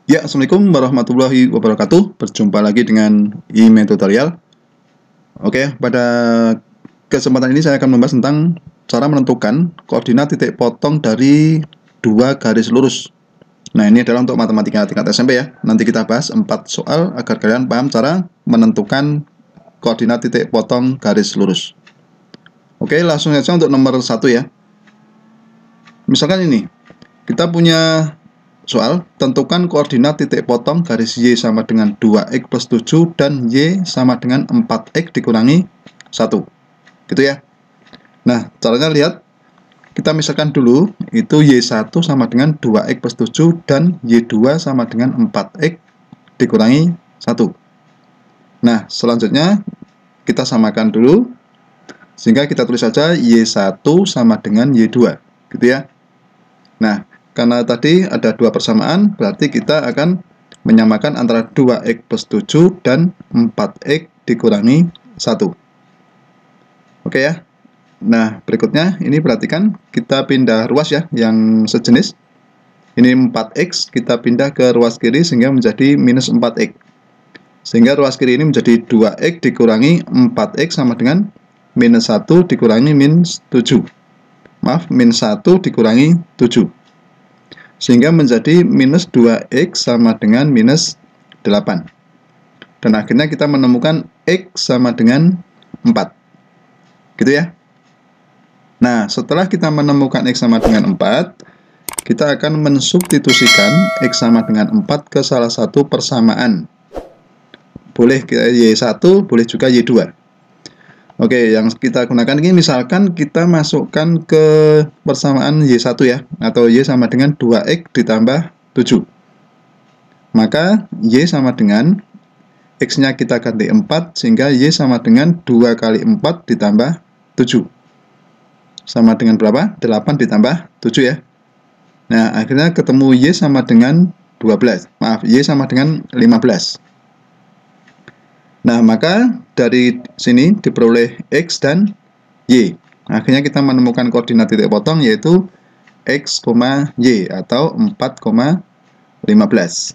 Ya, Assalamualaikum warahmatullahi wabarakatuh. Berjumpa lagi dengan email tutorial. Oke, pada kesempatan ini saya akan membahas tentang cara menentukan koordinat titik potong dari dua garis lurus. Nah, ini adalah untuk matematika tingkat SMP ya. Nanti kita bahas 4 soal agar kalian paham cara menentukan koordinat titik potong garis lurus. Oke, langsung saja untuk nomor 1 ya. Misalkan ini, kita punya soal, tentukan koordinat titik potong garis Y sama dengan 2X plus 7 dan Y sama dengan 4X dikurangi 1. Gitu ya. Nah, caranya lihat. Kita misalkan dulu, itu Y1 sama dengan 2X plus 7 dan Y2 sama dengan 4X dikurangi 1. Nah, selanjutnya kita samakan dulu. Sehingga kita tulis saja Y1 sama dengan Y2. Gitu ya. Nah, karena tadi ada dua persamaan, berarti kita akan menyamakan antara 2X plus 7 dan 4X dikurangi 1. Oke ya. Nah, berikutnya ini perhatikan, kita pindah ruas ya, yang sejenis. Ini 4X, kita pindah ke ruas kiri sehingga menjadi minus 4X. Sehingga ruas kiri ini menjadi 2X dikurangi 4X sama dengan minus 1 dikurangi minus 7. Maaf, minus 1 dikurangi 7. Sehingga menjadi minus 2X sama dengan minus 8. Dan akhirnya kita menemukan X sama dengan 4. Gitu ya. Nah, setelah kita menemukan X sama dengan 4, kita akan mensubstitusikan X sama dengan 4 ke salah satu persamaan. Boleh Y1, boleh juga Y2. Oke, yang kita gunakan ini misalkan kita masukkan ke persamaan Y1 ya, atau Y sama dengan 2X ditambah 7. Maka Y sama dengan X-nya kita ganti 4, sehingga Y sama dengan 2 kali 4 ditambah 7. Sama dengan berapa? 8 ditambah 7 ya. Nah, akhirnya ketemu Y sama dengan 12. Maaf, Y sama dengan 15. Nah, maka dari sini diperoleh X dan Y. Akhirnya kita menemukan koordinat titik potong yaitu X, Y atau 4,15.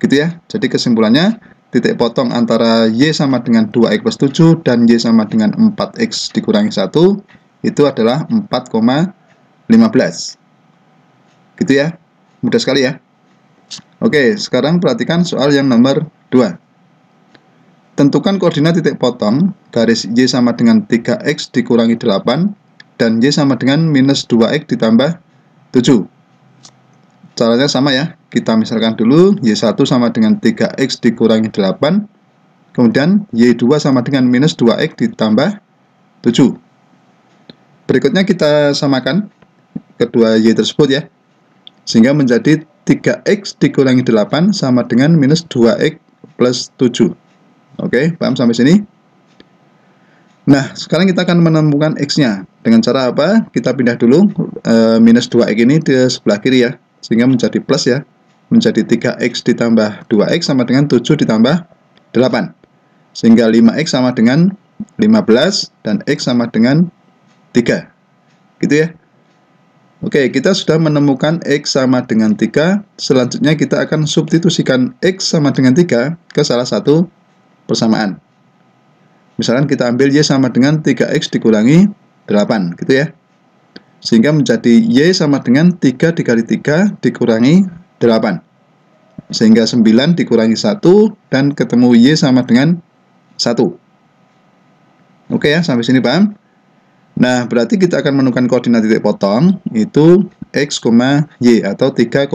Gitu ya. Jadi kesimpulannya titik potong antara Y sama dengan 2X plus 7 dan Y sama dengan 4X dikurangi 1 itu adalah 4,15. Gitu ya. Mudah sekali ya. Oke, sekarang perhatikan soal yang nomor 2. Tentukan koordinat titik potong garis Y sama dengan 3X dikurangi 8 dan Y sama dengan minus 2X ditambah 7. Caranya sama ya. Kita misalkan dulu Y1 sama dengan 3X dikurangi 8. Kemudian Y2 sama dengan minus 2X ditambah 7. Berikutnya kita samakan kedua Y tersebut ya. Sehingga menjadi 3X dikurangi 8 sama dengan minus 2X plus 7. Oke, paham sampai sini? Nah, sekarang kita akan menemukan X-nya. Dengan cara apa? Kita pindah dulu minus 2X ini di sebelah kiri ya. Sehingga menjadi plus ya. Menjadi 3X ditambah 2X sama dengan 7 ditambah 8. Sehingga 5X sama dengan 15 dan X sama dengan 3. Gitu ya. Oke, kita sudah menemukan X sama dengan 3. Selanjutnya kita akan substitusikan X sama dengan 3 ke salah satu persamaan. Misalkan kita ambil Y sama dengan 3X dikurangi 8. Gitu ya. Sehingga menjadi Y sama dengan 3 dikali 3 dikurangi 8. Sehingga 9 dikurangi 1 dan ketemu Y sama dengan 1. Oke ya, sampai sini paham? Nah, berarti kita akan menemukan koordinat titik potong itu X, Y atau 3,1.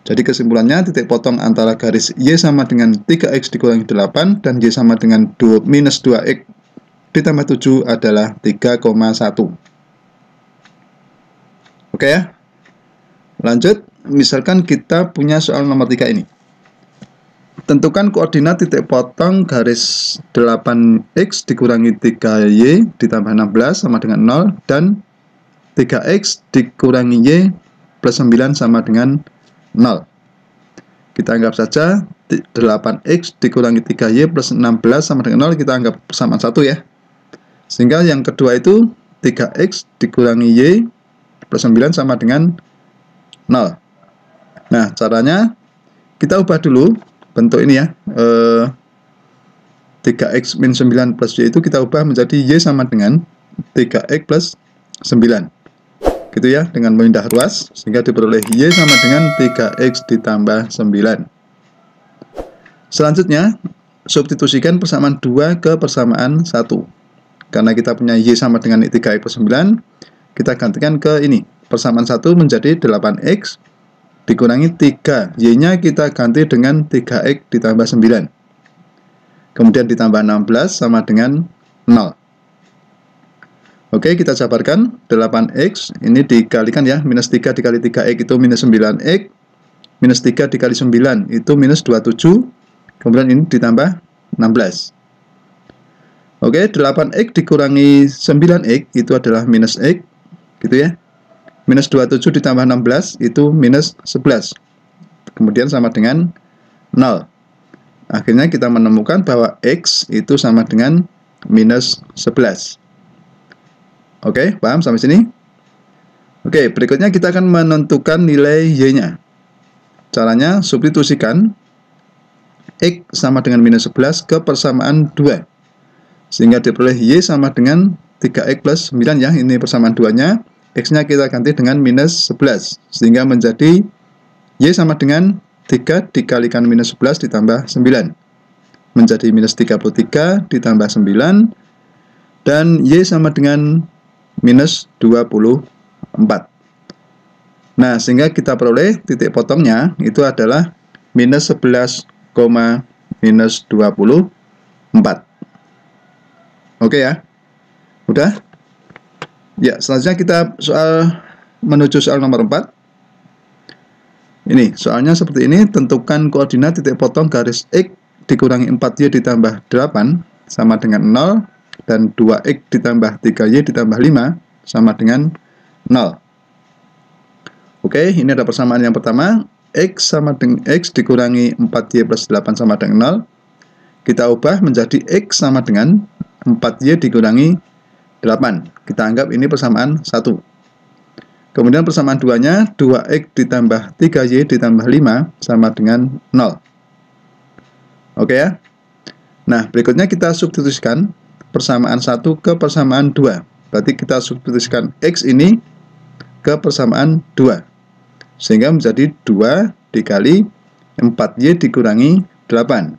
Jadi kesimpulannya titik potong antara garis Y sama dengan 3X dikurangi 8 dan Y sama dengan minus 2X ditambah 7 adalah 3,1. Oke ya. Lanjut, misalkan kita punya soal nomor 3 ini. Tentukan koordinat titik potong garis 8X dikurangi 3Y ditambah 16 sama dengan 0 dan 3X dikurangi Y plus 9 sama dengan 0. Kita anggap saja 8X dikurangi 3Y plus 16 sama dengan 0, kita anggap persamaan 1 ya. Sehingga yang kedua itu 3X dikurangi Y plus 9 sama dengan 0. Nah, caranya kita ubah dulu bentuk ini ya. 3x min 9 plus y itu kita ubah menjadi y sama dengan 3x plus 9. Gitu ya, dengan memindah ruas, sehingga diperoleh y sama dengan 3x ditambah 9. Selanjutnya, substitusikan persamaan 2 ke persamaan 1. Karena kita punya y sama dengan 3x plus 9, kita gantikan ke ini. Persamaan 1 menjadi 8x dikurangi 3. Y-nya kita ganti dengan 3x ditambah 9. Kemudian ditambah 16 sama dengan 0. Oke, kita jabarkan. 8x ini dikalikan ya. Minus 3 dikali 3x itu minus 9x. Minus 3 dikali 9 itu minus 27. Kemudian ini ditambah 16. Oke, 8x dikurangi 9x itu adalah minus x. Gitu ya. Minus 27 ditambah 16 itu minus 11. Kemudian sama dengan 0. Akhirnya kita menemukan bahwa x itu sama dengan minus 11. Oke, paham sampai sini? Oke, berikutnya kita akan menentukan nilai y-nya. Caranya substitusikan x sama dengan minus 11 ke persamaan 2. Sehingga diperoleh y sama dengan 3x plus 9 ya. Ini persamaan 2-nya. X-nya kita ganti dengan minus 11. Sehingga menjadi y sama dengan 3 dikalikan minus 11 ditambah 9. Menjadi minus 33 ditambah 9. Dan y sama dengan minus 24. Nah, sehingga kita peroleh titik potongnya itu adalah minus 11, minus 24. Oke ya. Udah? Ya, selanjutnya kita menuju soal nomor 4. Ini, soalnya seperti ini. Tentukan koordinat titik potong garis X dikurangi 4Y ditambah 8 sama dengan 0. Dan 2x ditambah 3y ditambah 5 sama dengan 0. Oke, ini ada persamaan yang pertama. X sama dengan x dikurangi 4y plus 8 sama dengan 0. Kita ubah menjadi x sama dengan 4y dikurangi 8. Kita anggap ini persamaan 1. Kemudian persamaan 2-nya 2x ditambah 3y ditambah 5 sama dengan 0. Oke ya. Nah, berikutnya kita substitusikan persamaan 1 ke persamaan 2. Berarti kita substitusikan x ini ke persamaan 2. Sehingga menjadi 2 dikali 4y dikurangi 8.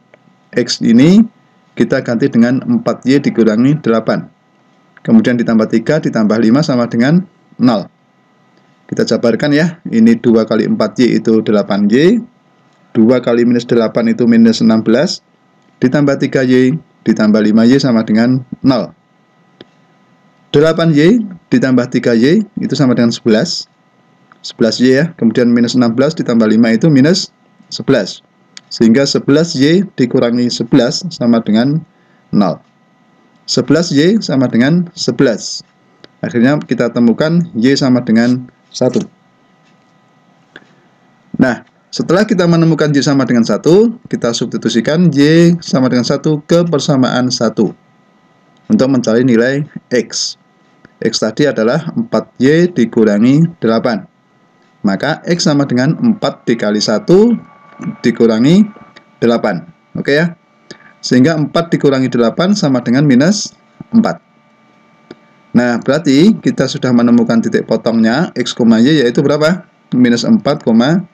X ini kita ganti dengan 4y dikurangi 8. Kemudian ditambah 3 ditambah 5 sama dengan 0. Kita jabarkan ya. Ini 2 kali 4y itu 8y. 2 kali minus 8 itu minus 16. Ditambah 3y ditambah 5y sama dengan 0. 8y ditambah 3y itu sama dengan 11. 11y ya. Kemudian minus 16 ditambah 5 itu minus 11. Sehingga 11y dikurangi 11 sama dengan 0. 11y sama dengan 11. Akhirnya kita temukan y sama dengan 1. Nah, setelah kita menemukan y sama dengan 1, kita substitusikan y sama dengan 1 ke persamaan 1 untuk mencari nilai x. X tadi adalah 4y dikurangi 8. Maka x sama dengan 4 dikali 1 dikurangi 8. Oke ya. Sehingga 4 dikurangi 8 sama dengan minus 4. Nah, berarti kita sudah menemukan titik potongnya x, y yaitu berapa? Minus 4,1.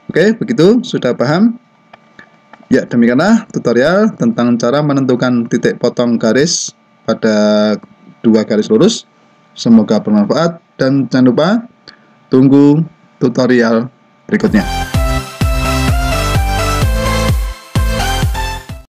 Oke, begitu sudah paham? Ya, demikianlah tutorial tentang cara menentukan titik potong garis pada dua garis lurus. Semoga bermanfaat dan jangan lupa tunggu tutorial berikutnya.